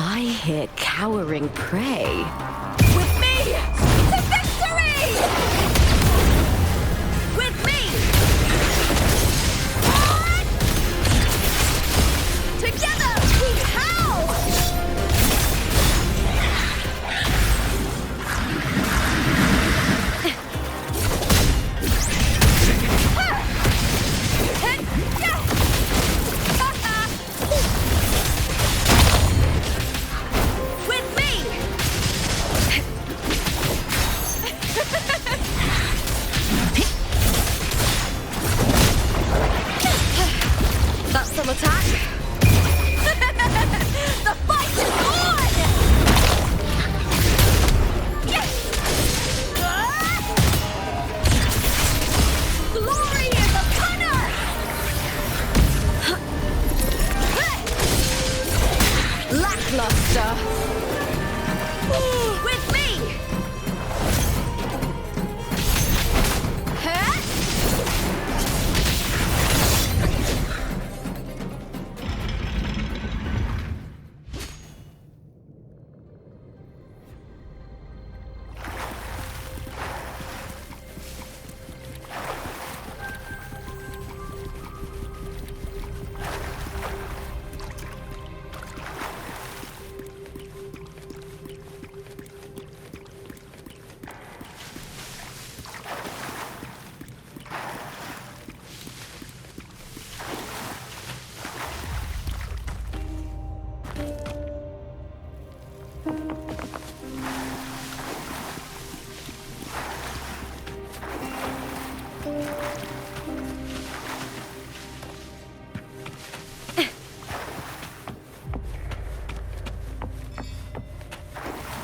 I hear cowering prey. With me to victory! With me! Together we howl! With me! That's some attack. The fight is on! Yes! Glory is upon us! Lackluster. With me! Huh?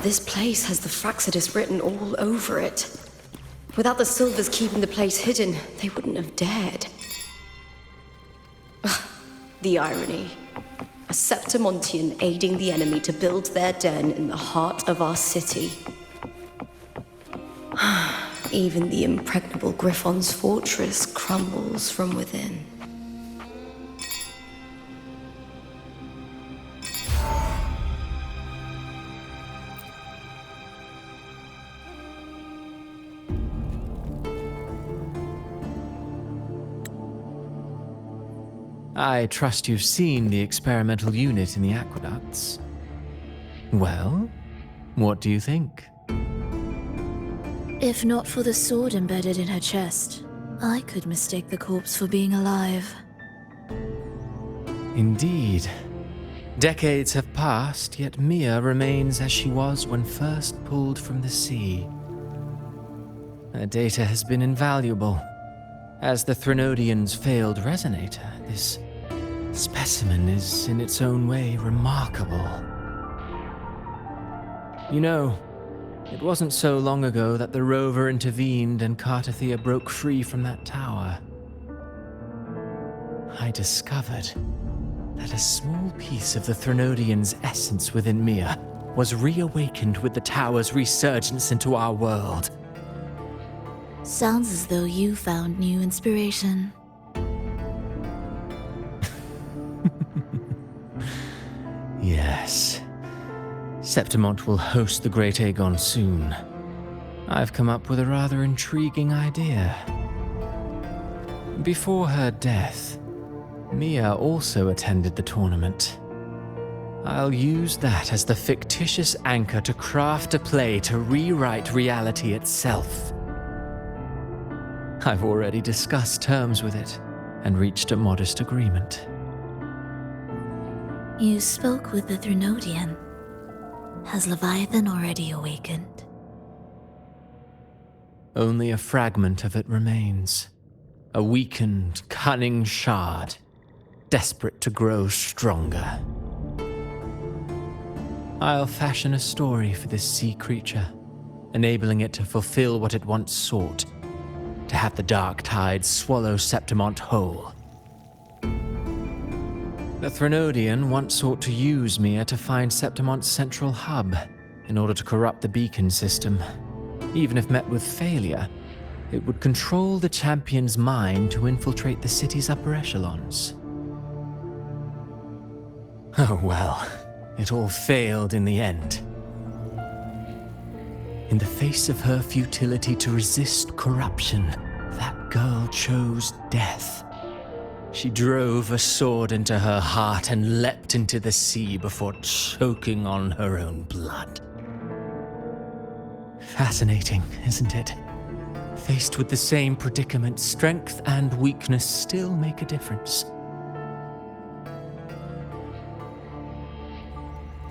This place has the Fraxidus written all over it. Without the Silvers keeping the place hidden, they wouldn't have dared. Ugh, the irony. A Septimontian aiding the enemy to build their den in the heart of our city. Even the impregnable Griffon's fortress crumbles from within. I trust you've seen the experimental unit in the aqueducts. Well, what do you think? If not for the sword embedded in her chest, I could mistake the corpse for being alive. Indeed. Decades have passed, yet Mia remains as she was when first pulled from the sea. Her data has been invaluable. As the Threnodian's failed resonator, this specimen is in its own way remarkable. You know, it wasn't so long ago that the rover intervened and Cartathea broke free from that tower. I discovered that a small piece of the Threnodian's essence within Mia was reawakened with the tower's resurgence into our world. Sounds as though you found new inspiration. Yes. Septimont will host the Great Aegon soon. I've come up with a rather intriguing idea. Before her death, Mia also attended the tournament. I'll use that as the fictitious anchor to craft a play to rewrite reality itself. I've already discussed terms with it and reached a modest agreement. You spoke with the Threnodian. Has Leviathan already awakened? Only a fragment of it remains. A weakened, cunning shard, desperate to grow stronger. I'll fashion a story for this sea creature, enabling it to fulfill what it once sought, to have the dark tides swallow Septimont whole. The Threnodian once sought to use Mia to find Septimont's central hub in order to corrupt the beacon system. Even if met with failure, it would control the champion's mind to infiltrate the city's upper echelons. Oh well, it all failed in the end. In the face of her futility to resist corruption, that girl chose death. She drove a sword into her heart and leapt into the sea before choking on her own blood. Fascinating, isn't it? Faced with the same predicament, strength and weakness still make a difference.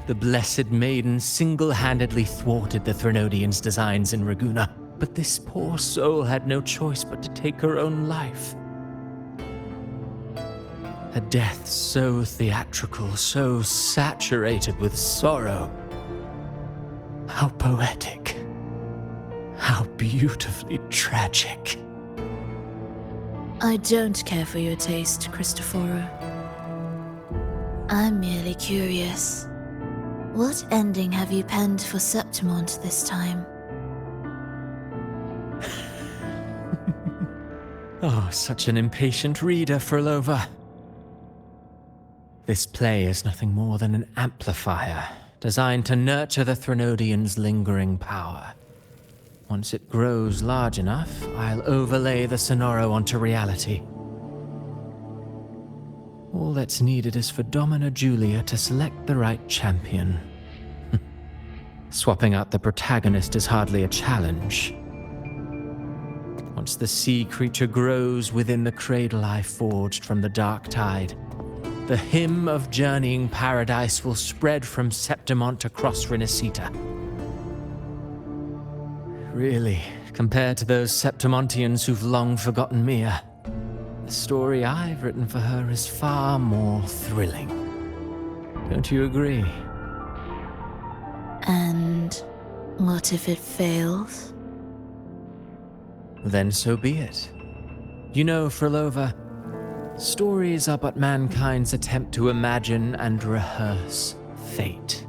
The Blessed Maiden single-handedly thwarted the Threnodians' designs in Raguna, but this poor soul had no choice but to take her own life. A death so theatrical, so saturated with sorrow. How poetic. How beautifully tragic. I don't care for your taste, Cristoforo. I'm merely curious. What ending have you penned for Septimont this time? Oh, such an impatient reader, Frolova. This play is nothing more than an amplifier, designed to nurture the Threnodians' lingering power. Once it grows large enough, I'll overlay the Sonoro onto reality. All that's needed is for Domina Julia to select the right champion. Swapping out the protagonist is hardly a challenge. Once the sea creature grows within the cradle I forged from the dark tide, the hymn of journeying paradise will spread from Septimont across Renacita. Really, compared to those Septimontians who've long forgotten Mia, the story I've written for her is far more thrilling. Don't you agree? And what if it fails? Then so be it. You know, Frolova, stories are but mankind's attempt to imagine and rehearse fate.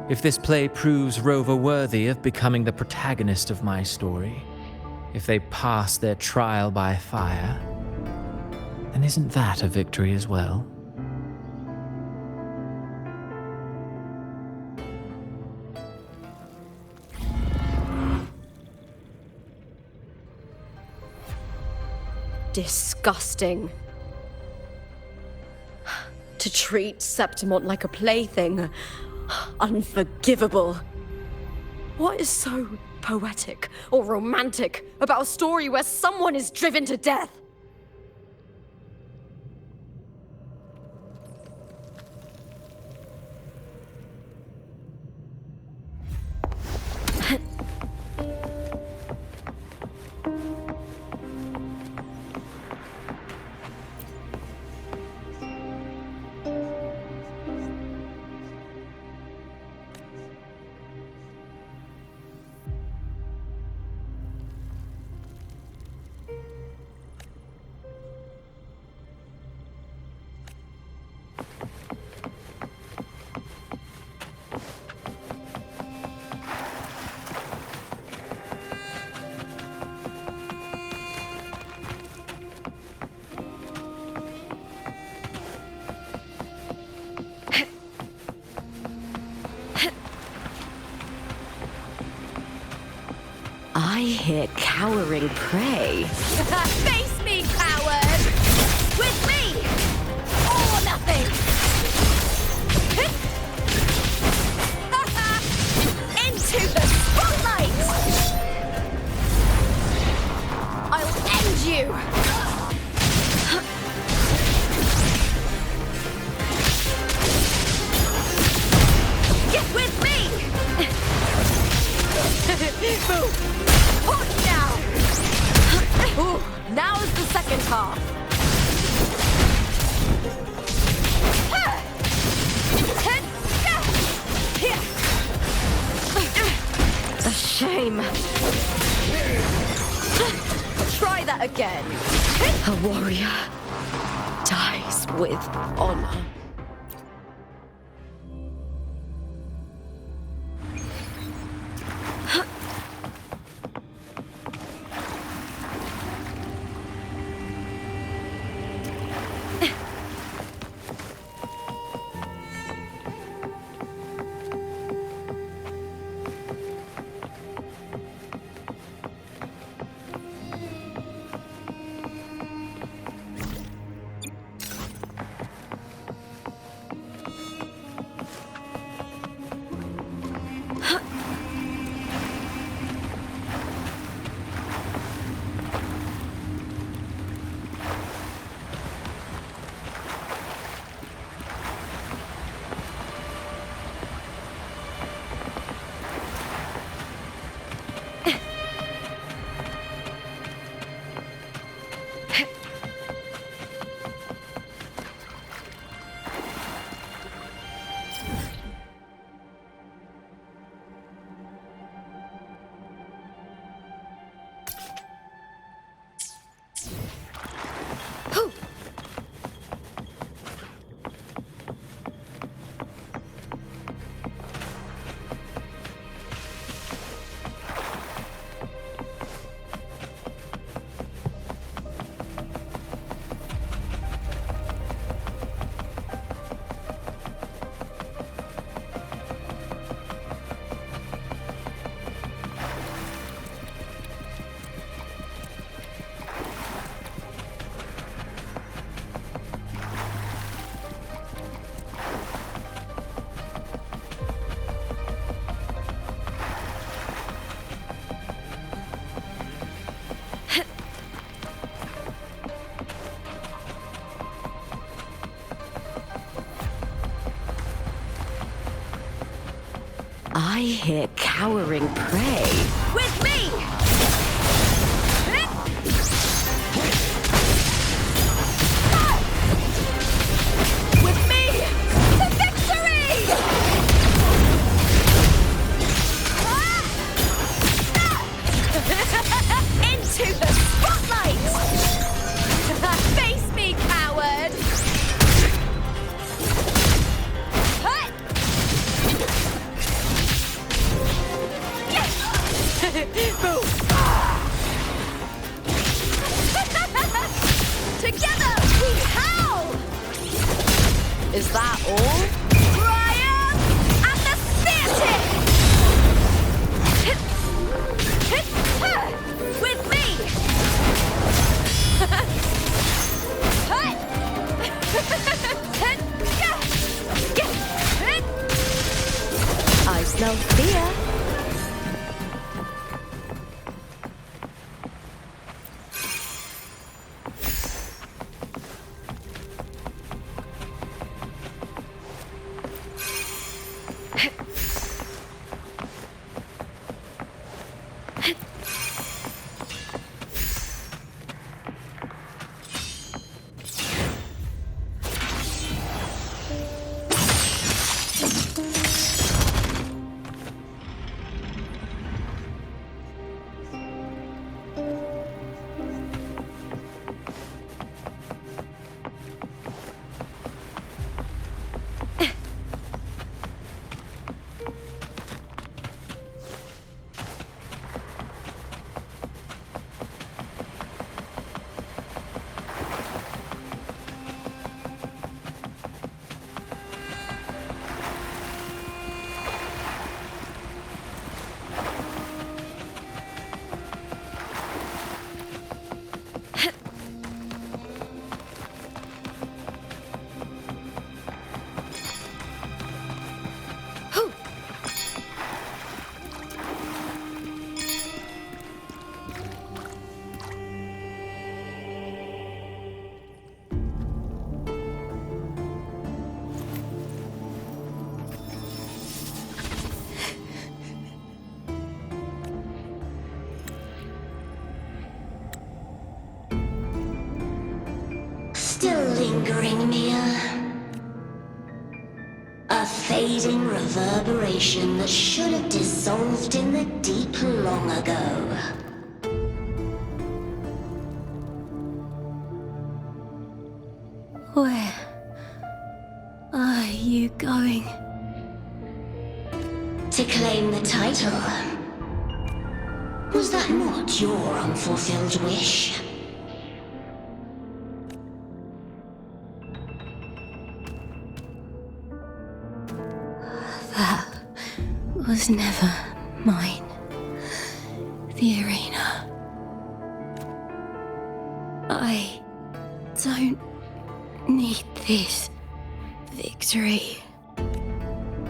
If this play proves Rover worthy of becoming the protagonist of my story, if they pass their trial by fire, then isn't that a victory as well? Disgusting. To treat Septimont like a plaything. Unforgivable. What is so poetic or romantic about a story where someone is driven to death? I hear cowering prey. Face me, coward! With me! All or nothing! Into the spotlight! I'll end you! Get with me! Boom! Push now! Ooh, now's the second half. A shame. Try that again. A warrior dies with honor. I hear cowering prey. With me! With me! To victory! Into the spotlight! Face me, coward! Together we howl! Is that all? Brian and the Theatic! With me! I smell fear. Still lingering, Mia. A fading reverberation that should have dissolved in the deep long ago. Where are you going? To claim the title. Was that not your unfulfilled wish? That was never mine. The arena. I don't need this victory.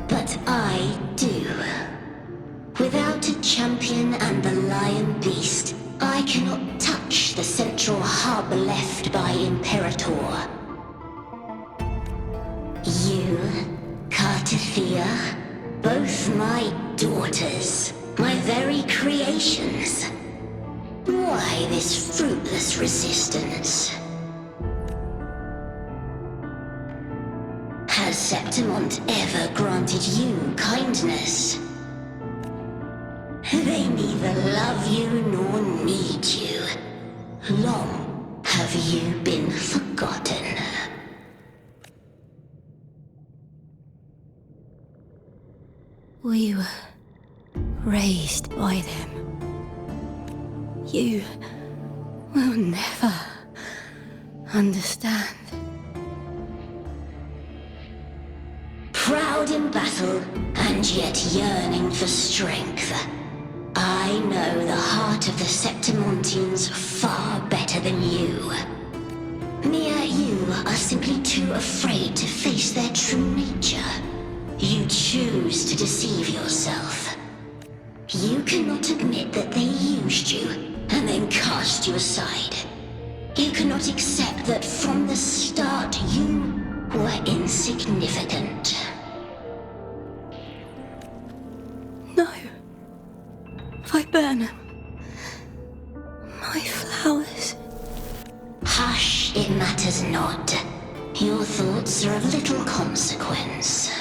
But I do. Without a champion and the lion beast, I cannot touch the central hub left by Imperator. You, Cartithia, both my daughters, my very creations. Why this fruitless resistance? Has Septimont ever granted you kindness? They neither love you nor need you. Long Have you been forgotten? We were raised by them. You will never understand. Proud in battle, and yet yearning for strength. I know the heart of the Septimontians far better than you. Mia, you are simply too afraid to face their true nature. You choose to deceive yourself. You cannot admit that they used you, and then cast you aside. You cannot accept that from the start you were insignificant. No. Viburnum. My flowers. Hush, it matters not. Your thoughts are of little consequence.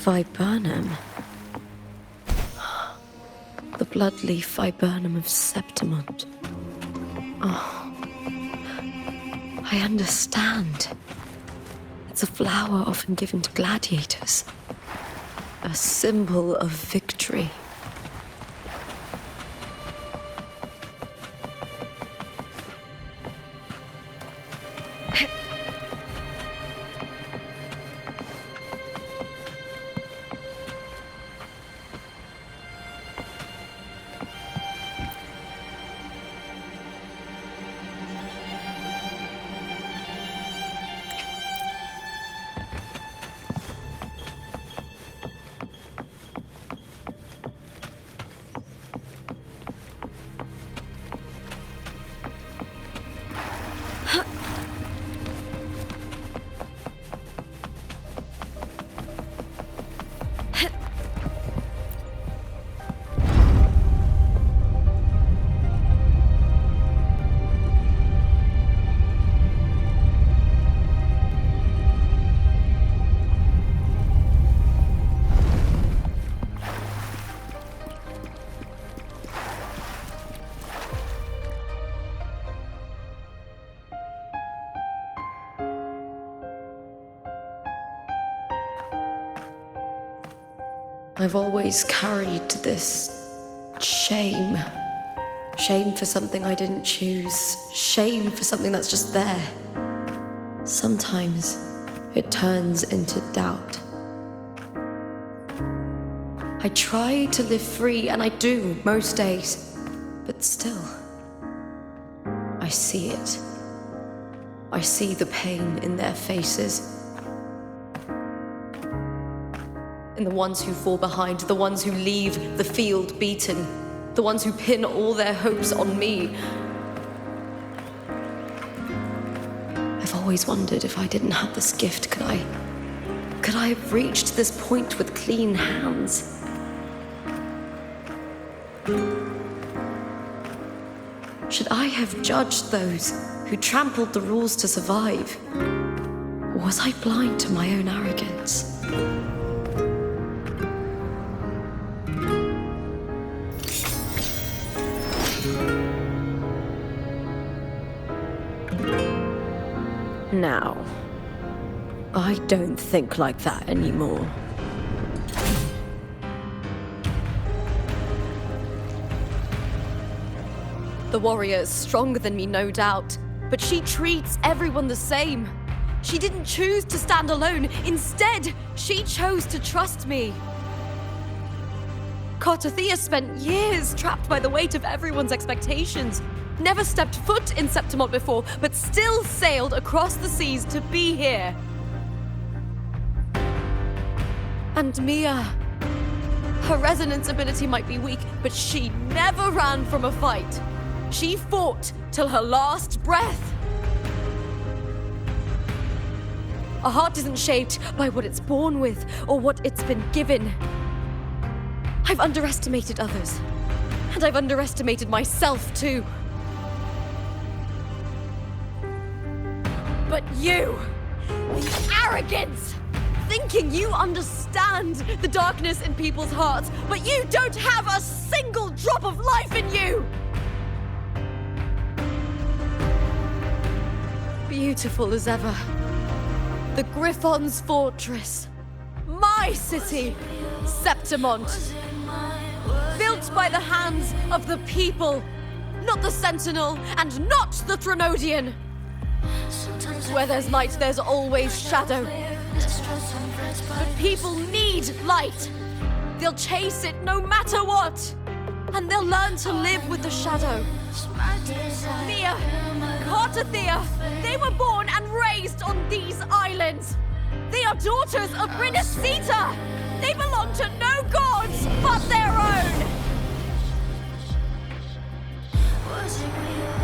Viburnum. The bloodleaf viburnum of Septimont. Oh. I understand. It's a flower often given to gladiators. A symbol of victory. I've always carried this shame. Shame for something I didn't choose. Shame for something that's just there. Sometimes it turns into doubt. I try to live free, and I do most days. But still, I see it. I see the pain in their faces. In the ones who fall behind, the ones who leave the field beaten, the ones who pin all their hopes on me. I've always wondered if I didn't have this gift, could I have reached this point with clean hands? Should I have judged those who trampled the rules to survive? Or was I blind to my own arrogance? Now, I don't think like that anymore. The warrior is stronger than me, no doubt, but she treats everyone the same. She didn't choose to stand alone. Instead, she chose to trust me. Cartothea spent years trapped by the weight of everyone's expectations. Never stepped foot in Septimont before, but still sailed across the seas to be here. And Mia, Her resonance ability might be weak, but she never ran from a fight. She fought till her last breath. A heart isn't shaped by what it's born with or what it's been given. I've underestimated others, and I've underestimated myself too. But you, the arrogance, thinking you understand the darkness in people's hearts, but you don't have a single drop of life in you! Beautiful as ever. The Griffon's fortress. My city, Septimont. Built by the hands of the people, not the Sentinel and not the Threnodian. Where there's light, there's always shadow. But people need light. They'll chase it no matter what. And they'll learn to live with the shadow. Mia, Cartathea, they were born and raised on these islands. They are daughters of Rinasita. They belong to no gods but their own. Was it real?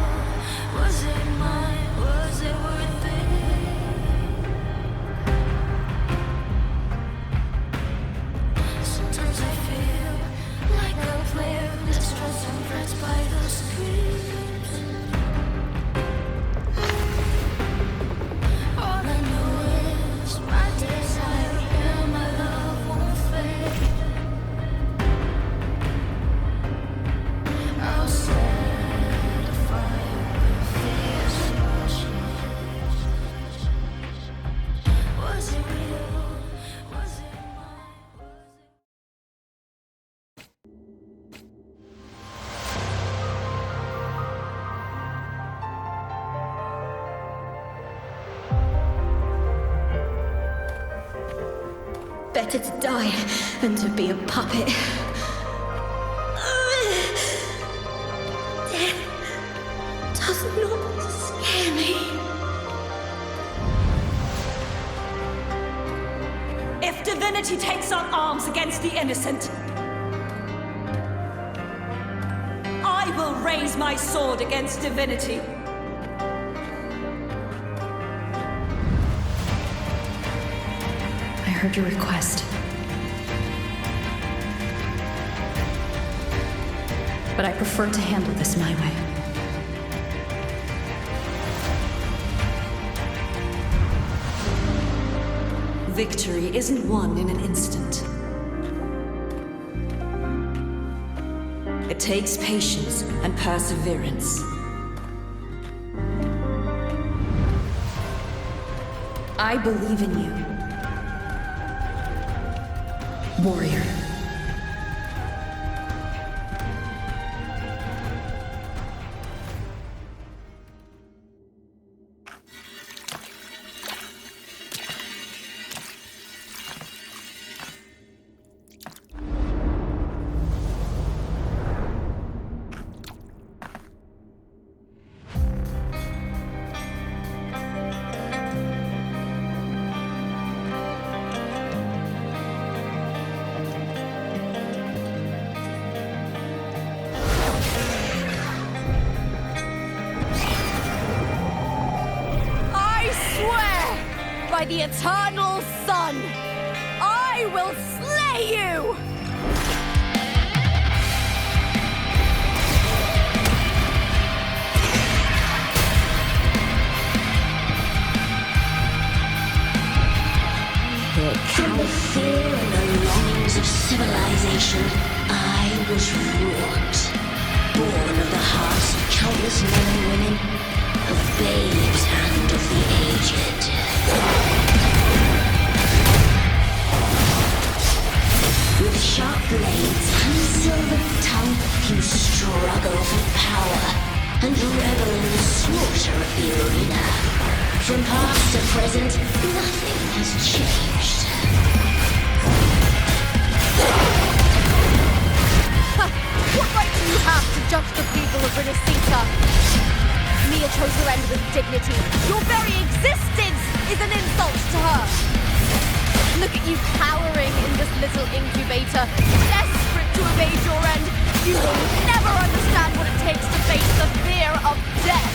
Was it mine? Was it worth it? Sometimes I feel like a player distressed and pressed by the screams. All I know is my desire and my love won't fade. I'll set a fire with fierce emotions. Was it real? Was it mine? Better to die than to be a puppet. Death does not scare me. If divinity takes up arms against the innocent, I will raise my sword against divinity. I heard your request. But I prefer to handle this my way. Victory isn't won in an instant. It takes patience and perseverance. I believe in you, warrior. By the eternal sun, I will slay you! From the fear and the longings of civilization, I was wrought. Born of the hearts of countless men and women, of babes and of the aged. With sharp blades and silver tongue, you struggle for power and revel in the slaughter of the arena. From past to present, nothing has changed. What right do you have to judge the people of Rinasita? Mia chose her end with dignity. Your very existence is an insult to her. Look at you cowering in this little incubator, desperate to evade your end. You will never understand what it takes to face the fear of death.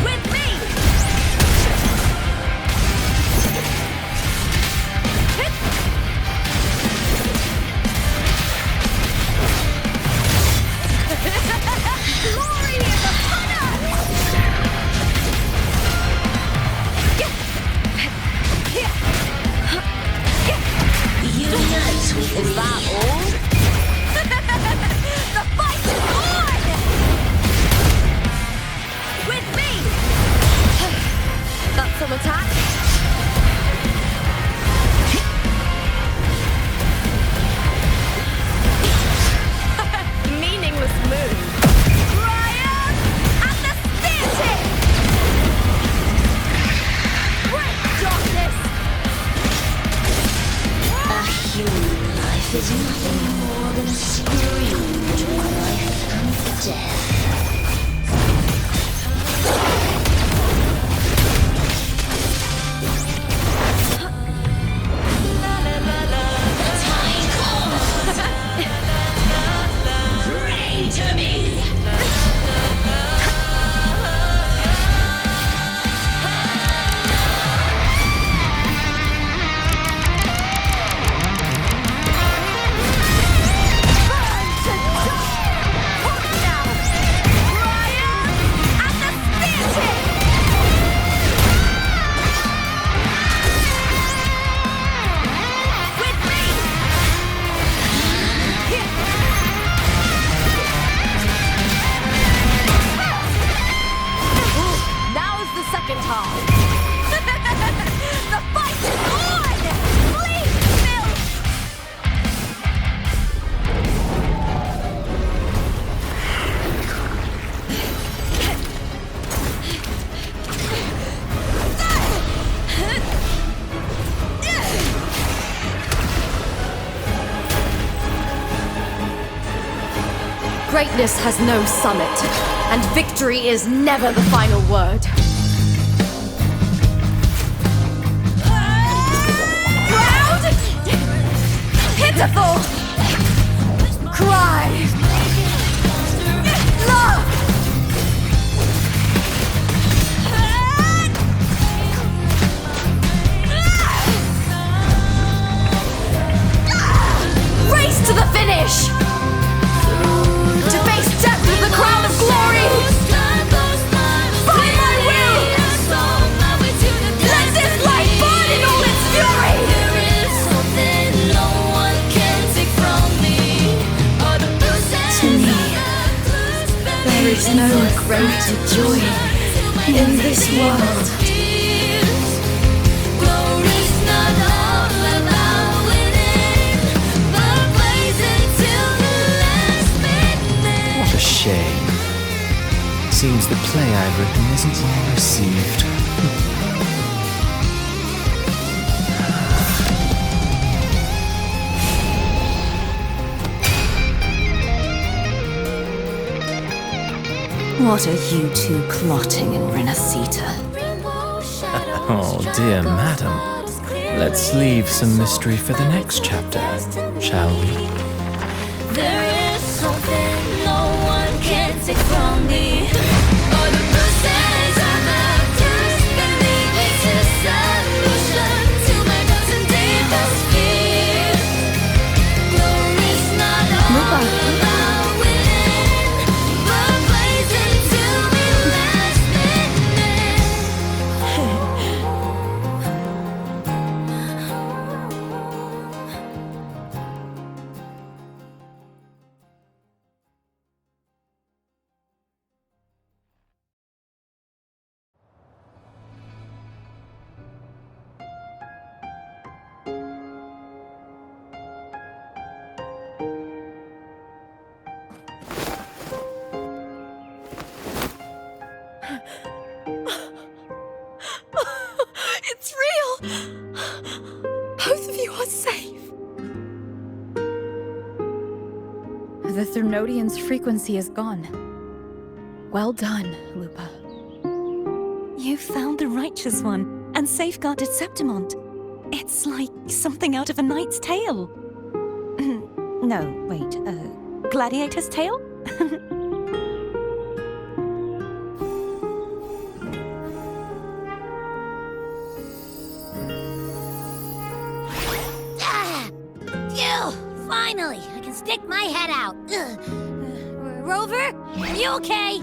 With me! Glory in the fire! Unite with Is that all? The fight is on! With me! That's some attack. Meaningless move. Ryan! And the spear tip! Great darkness! a human life is nothing more than a scream between life and death. Pray to me! Second half. The fight is on! Please, Bill! Greatness has no summit, and victory is never the final word. Proud! Pitiful! Cry! Love! Race to the finish! To face death with the crown of glory! By my will! Let this light burn in all its fury! To me, there is no greater joy in this world. What a shame. Seems the play I've written isn't well received. What are you two plotting in Renacita? Oh, dear madam. Let's leave some mystery for the next chapter, shall we? There is something no one can take from me. All the bruises I have just beneath it's a solution to my doubts and deepest fears. Glory's not all about winning, but blazing to be last minute. It's real! Both of you are safe. The Threnodian's frequency is gone. Well done, Lupa. You found the righteous one and safeguarded Septimont. It's like something out of a knight's tale. No, wait, gladiator's tale? Phew! Finally, I can stick my head out. Rover, are you okay?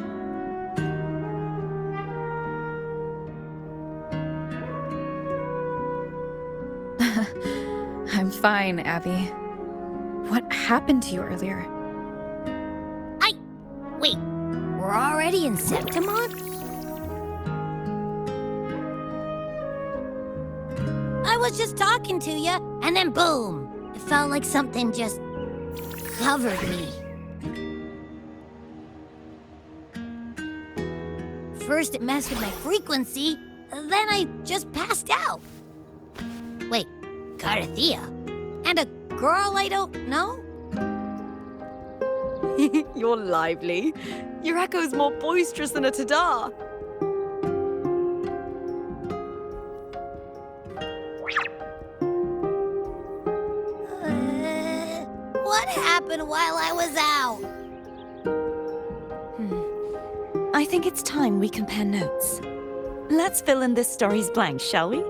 I'm fine, Abby. What happened to you earlier? Wait, we're already in Septimont? I was just talking to you, and then boom! It felt like something just covered me. First it messed with my frequency, then I just passed out. Wait, Carthea? And a girl I don't know? You're lively. Your echo's more boisterous than a tada. What happened while I was out? I think it's time we compare notes. Let's fill in this story's blanks, shall we?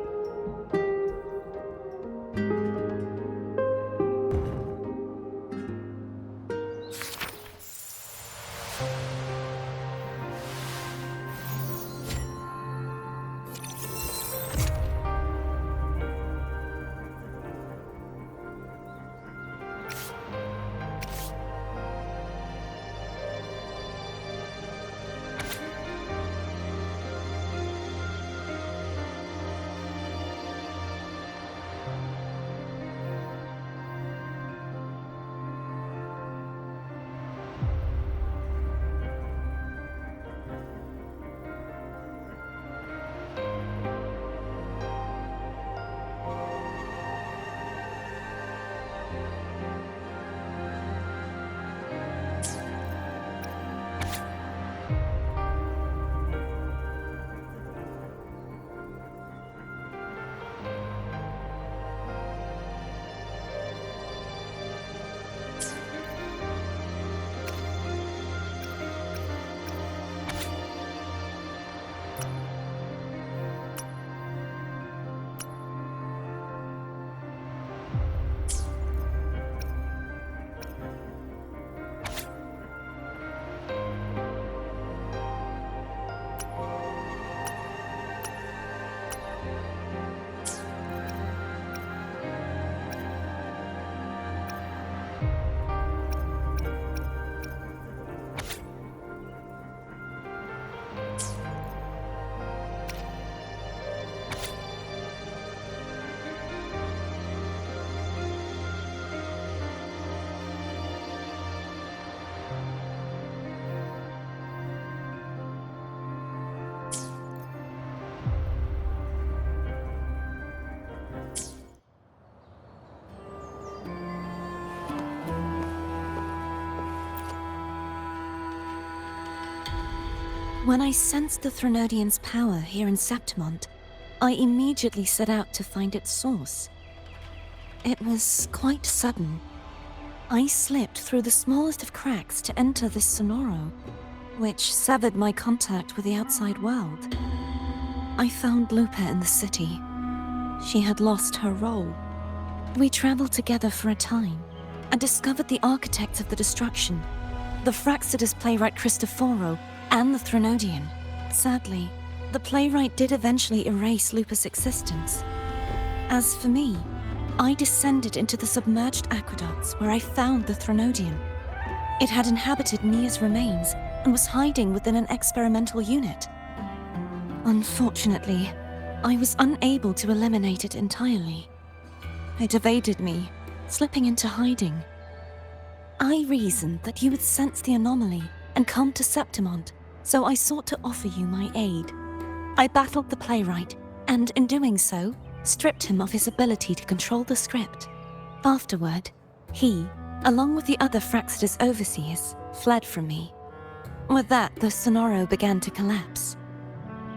When I sensed the Threnodian's power here in Septimont, I immediately set out to find its source. It was quite sudden. I slipped through the smallest of cracks to enter this sonoro, which severed my contact with the outside world. I found Lupa in the city. She had lost her role. We traveled together for a time and discovered the architects of the destruction, the Fraxidus playwright Cristoforo and the Threnodian. Sadly, the playwright did eventually erase Lupa's existence. As for me, I descended into the submerged aqueducts where I found the Threnodian. It had inhabited Nia's remains and was hiding within an experimental unit. Unfortunately, I was unable to eliminate it entirely. It evaded me, slipping into hiding. I reasoned that you would sense the anomaly and come to Septimont, so I sought to offer you my aid. I battled the playwright, and in doing so, stripped him of his ability to control the script. Afterward, he, along with the other Fraxidus overseers, fled from me. With that, the Sonoro began to collapse.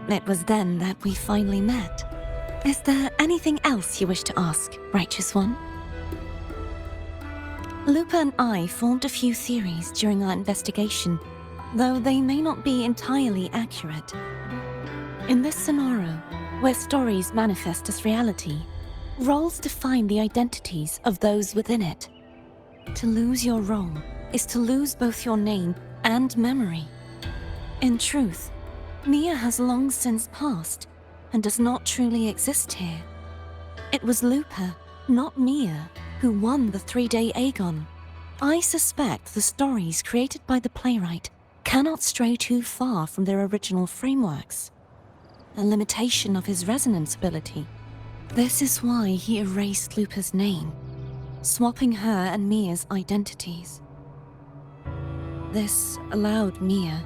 It was then that we finally met. Is there anything else you wish to ask, Righteous One? Lupa and I formed a few theories during our investigation, though they may not be entirely accurate. In this Sonoro, where stories manifest as reality, roles define the identities of those within it. To lose your role is to lose both your name and memory. In truth, Mia has long since passed and does not truly exist here. It was Lupa, not Mia, who won the 3-day Aegon. I suspect the stories created by the playwright cannot stray too far from their original frameworks. A limitation of his resonance ability. This is why he erased Lupa's name, swapping her and Mia's identities. This allowed Mia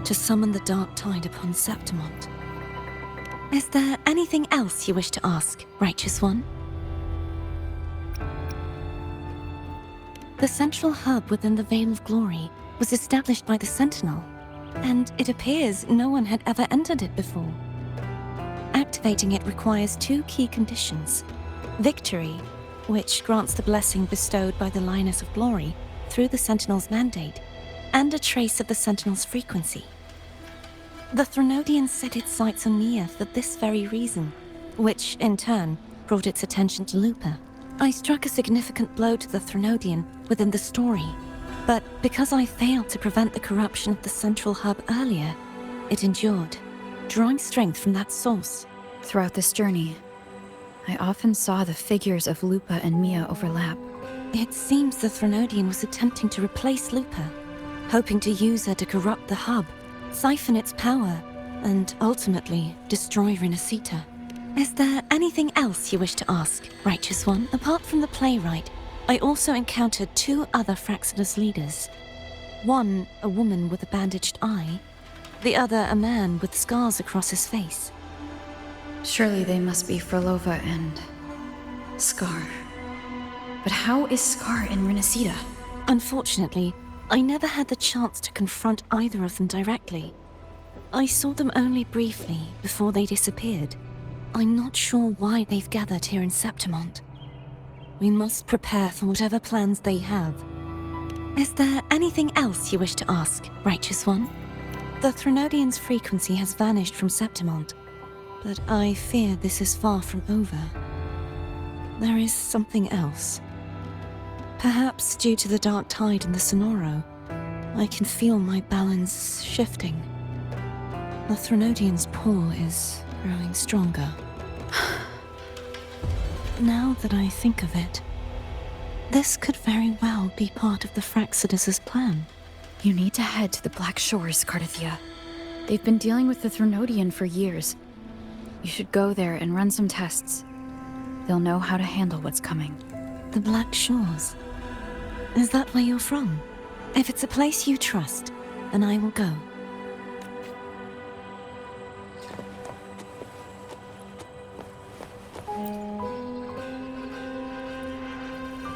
to summon the dark tide upon Septimont. Is there anything else you wish to ask, Righteous One? The central hub within the Veil of Glory was established by the Sentinel, and it appears no one had ever entered it before. Activating it requires 2 key conditions: victory, which grants the blessing bestowed by the Lioness of Glory through the Sentinel's mandate, and a trace of the Sentinel's frequency. The Threnodian set its sights on Mia for this very reason, which, in turn, brought its attention to Lupa. I struck a significant blow to the Threnodian within the story, but because I failed to prevent the corruption of the central hub earlier, it endured, drawing strength from that source. Throughout this journey, I often saw the figures of Lupa and Mia overlap. It seems the Threnodian was attempting to replace Lupa, hoping to use her to corrupt the hub, siphon its power, and ultimately destroy Renacita. Is there anything else you wish to ask, Righteous One? Apart from the playwright, I also encountered 2 other Fraxidus leaders. One, a woman with a bandaged eye, the other a man with scars across his face. Surely they must be Frolova and Scar. But how is Scar in Renacita? Unfortunately, I never had the chance to confront either of them directly. I saw them only briefly before they disappeared. I'm not sure why they've gathered here in Septimont. We must prepare for whatever plans they have. Is there anything else you wish to ask, Righteous One? The Threnodian's frequency has vanished from Septimont, but I fear this is far from over. There is something else. Perhaps due to the dark tide in the Sonoro, I can feel my balance shifting. The Threnodian's pull is growing stronger. Now that I think of it, this could very well be part of the Fraxidus' plan. You need to head to the Black Shores, Cardathia. They've been dealing with the Threnodian for years. You should go there and run some tests. They'll know how to handle what's coming. The Black Shores? Is that where you're from? If it's a place you trust, then I will go.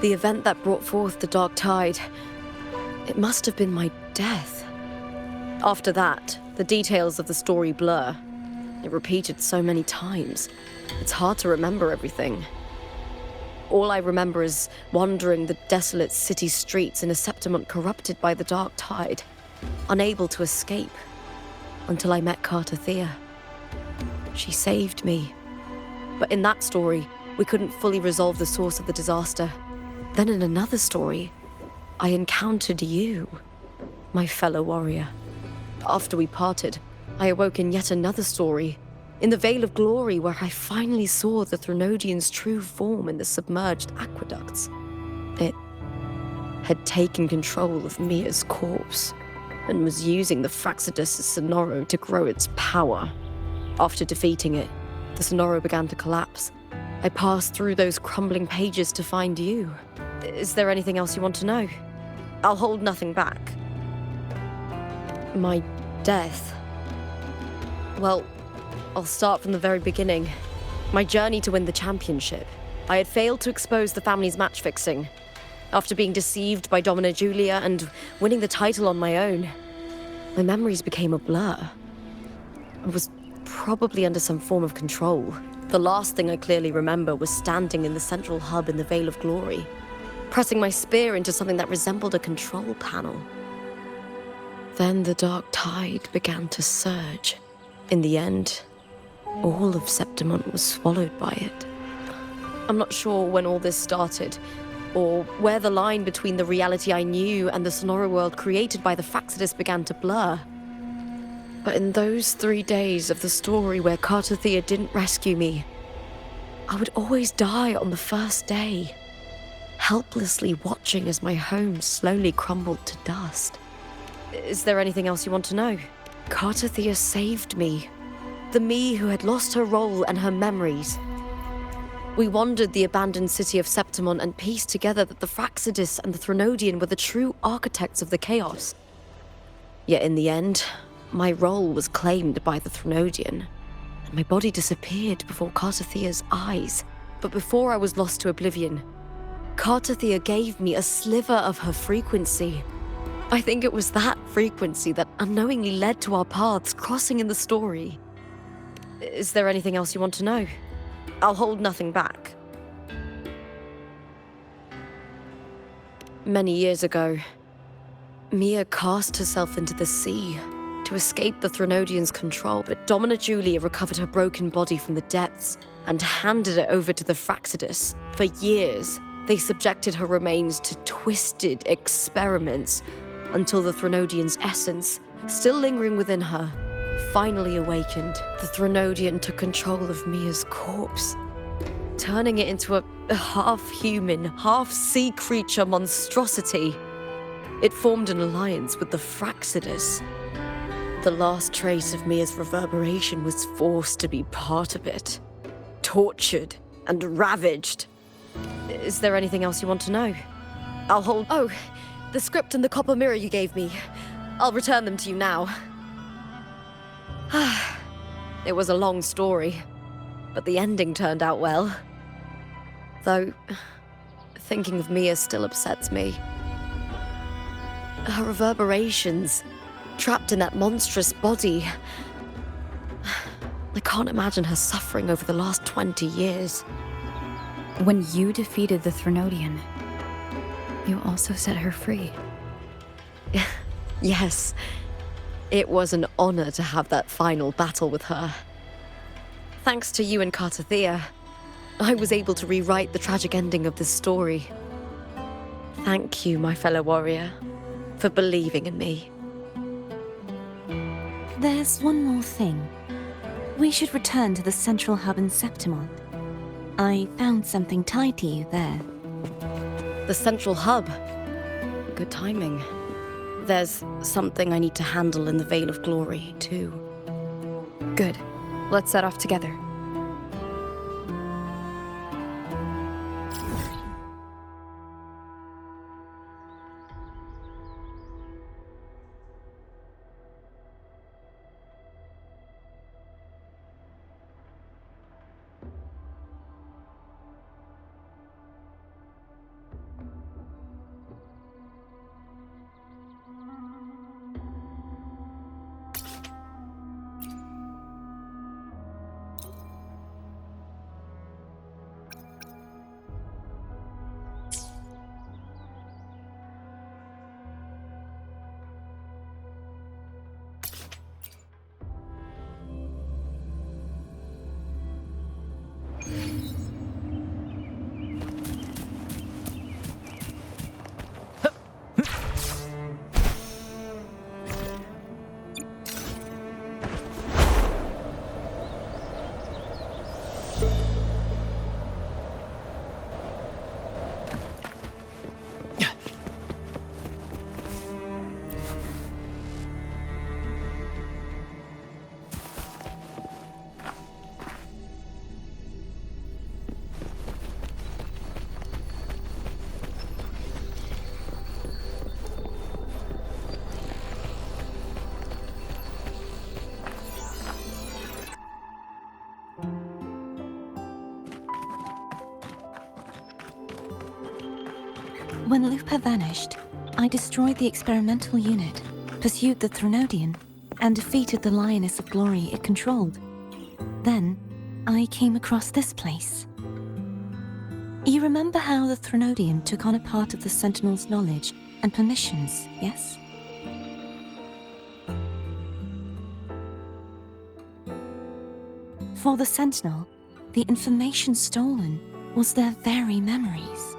The event that brought forth the dark tide, it must have been my death. After that, the details of the story blur. It repeated so many times. It's hard to remember everything. All I remember is wandering the desolate city streets in a Septimont corrupted by the dark tide, unable to escape, until I met Cardathia. She saved me. But in that story, we couldn't fully resolve the source of the disaster. Then in another story, I encountered you, my fellow warrior. After we parted, I awoke in yet another story, in the Veil of Glory, where I finally saw the Threnodian's true form in the submerged aqueducts. It had taken control of Mia's corpse, and was using the Fraxidus' Sonoro to grow its power. After defeating it, the Sonoro began to collapse. I passed through those crumbling pages to find you. Is there anything else you want to know? I'll hold nothing back. My death. Well, I'll start from the very beginning. My journey to win the championship. I had failed to expose the family's match fixing. After being deceived by Domina Julia and winning the title on my own, my memories became a blur. I was probably under some form of control. The last thing I clearly remember was standing in the central hub in the Veil of Glory, pressing my spear into something that resembled a control panel. Then the dark tide began to surge. In the end, all of Septimont was swallowed by it. I'm not sure when all this started, or where the line between the reality I knew and the Sonora world created by the Fractsidus began to blur. But in those 3 days of the story where Cartothea didn't rescue me, I would always die on the first day, helplessly watching as my home slowly crumbled to dust. Is there anything else you want to know? Cartothea saved me. The me who had lost her role and her memories. We wandered the abandoned city of Septimont and pieced together that the Fractsidus and the Threnodian were the true architects of the chaos. Yet in the end, my role was claimed by the Threnodian, and my body disappeared before Cartothea's eyes. But before I was lost to oblivion, Cartothea gave me a sliver of her frequency. I think it was that frequency that unknowingly led to our paths crossing in the story. Is there anything else you want to know? I'll hold nothing back. Many years ago, Mia cast herself into the sea to escape the Threnodian's control, but Domina Julia recovered her broken body from the depths and handed it over to the Fractsidus. For years, they subjected her remains to twisted experiments until the Threnodian's essence, still lingering within her, finally awakened. The Threnodian took control of Mia's corpse, turning it into a half-human, half-sea creature monstrosity. It formed an alliance with the Fractsidus. The last trace of Mia's reverberation was forced to be part of it, tortured and ravaged. Is there anything else you want to know? I'll hold— Oh, the script and the copper mirror you gave me. I'll return them to you now. It was a long story, but the ending turned out well. Though, thinking of Mia still upsets me. Her reverberations, trapped in that monstrous body. I can't imagine her suffering over the last 20 years. When you defeated the Threnodian, you also set her free. Yes. It was an honor to have that final battle with her. Thanks to you and Cartothea, I was able to rewrite the tragic ending of this story. Thank you, my fellow warrior, for believing in me. There's one more thing. We should return to the central hub in Septimont. I found something tied to you there. The central hub. Good timing. There's something I need to handle in the Veil of Glory, too. Good. Let's set off together. When Lupa vanished, I destroyed the experimental unit, pursued the Threnodian, and defeated the Lioness of Glory it controlled. Then, I came across this place. You remember how the Threnodian took on a part of the Sentinel's knowledge and permissions, yes? For the Sentinel, the information stolen was their very memories.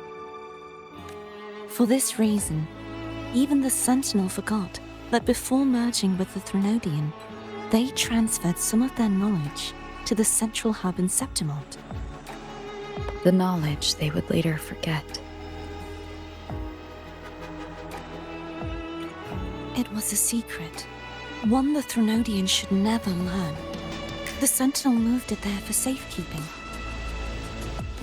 For this reason, even the Sentinel forgot that before merging with the Threnodian, they transferred some of their knowledge to the central hub in Septimont. The knowledge they would later forget. It was a secret, one the Threnodian should never learn. The Sentinel moved it there for safekeeping.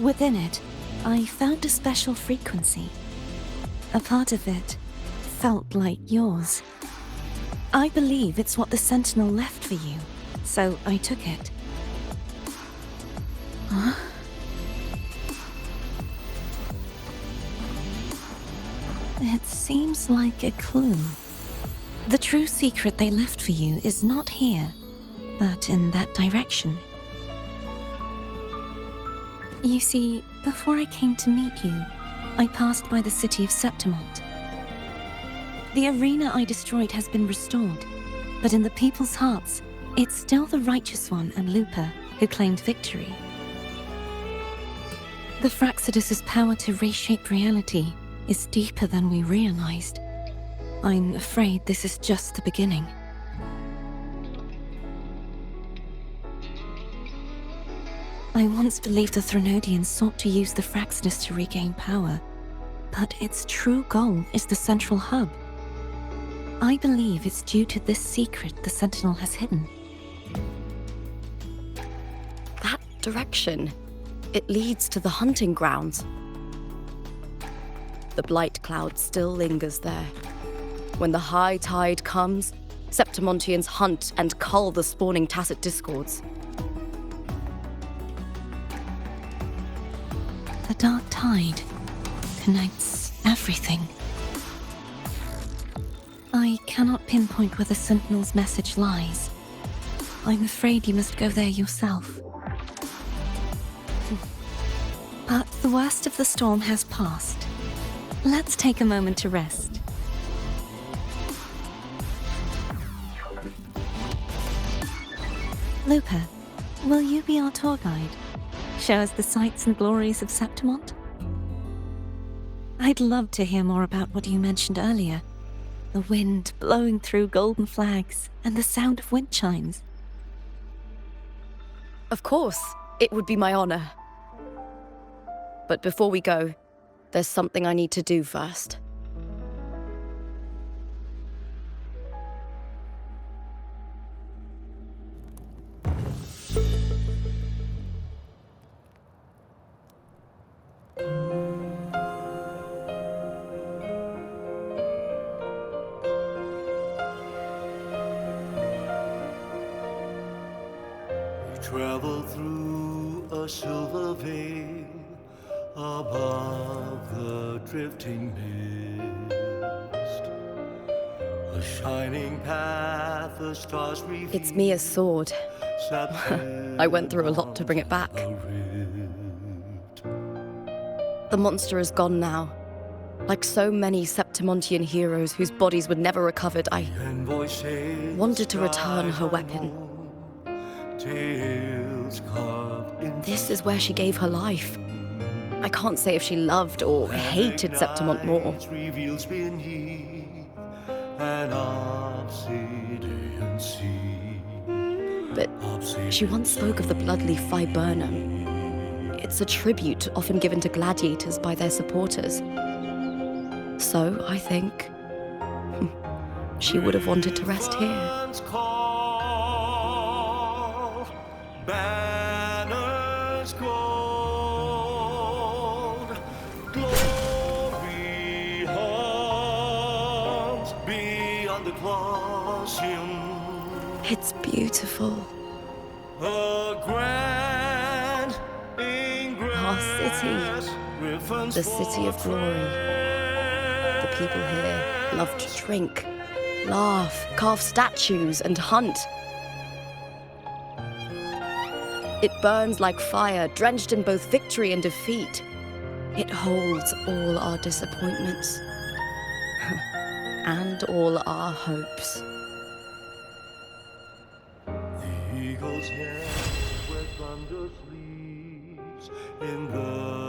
Within it, I found a special frequency. A part of it felt like yours. I believe it's what the Sentinel left for you, so I took it. Huh? It seems like a clue. The true secret they left for you is not here, but in that direction. You see, before I came to meet you, I passed by the city of Septimont. The arena I destroyed has been restored, but in the people's hearts, it's still the Righteous One and Lupa who claimed victory. The Fraxidus' power to reshape reality is deeper than we realized. I'm afraid this is just the beginning. I once believed the Threnodians sought to use the Fraxidus to regain power, but its true goal is the central hub. I believe it's due to this secret the Sentinel has hidden. That direction. It leads to the hunting grounds. The blight cloud still lingers there. When the high tide comes, Septimontians hunt and cull the spawning Tacit discords. The dark tide connects everything. I cannot pinpoint where the Sentinel's message lies. I'm afraid you must go there yourself. But the worst of the storm has passed. Let's take a moment to rest. Lupa, will you be our tour guide? Show us the sights and glories of Septimont? I'd love to hear more about what you mentioned earlier. The wind blowing through golden flags and the sound of wind chimes. Of course, it would be my honor. But before we go, there's something I need to do first. Travel through a silver veil above the drifting mist. A shining path, the stars reveal. It's Mia's sword. I went through a lot to bring it back. The monster is gone now. Like so many Septimontian heroes whose bodies were never recovered, I wanted to return her weapon. This is where she gave her life. I can't say if she loved or hated Septimont more. But she once spoke of the bloodleaf viburnum. It's a tribute often given to gladiators by their supporters. So, I think, she would have wanted to rest here. Banners gold, glory hangs beyond the Colosseum. It's beautiful. A grand ingress, Our city, the city of glory. people here love to drink, laugh, carve statues, and hunt. It burns like fire, drenched in both victory and defeat. It holds all our disappointments and all our hopes. The eagle's nest where thunder sleeps in the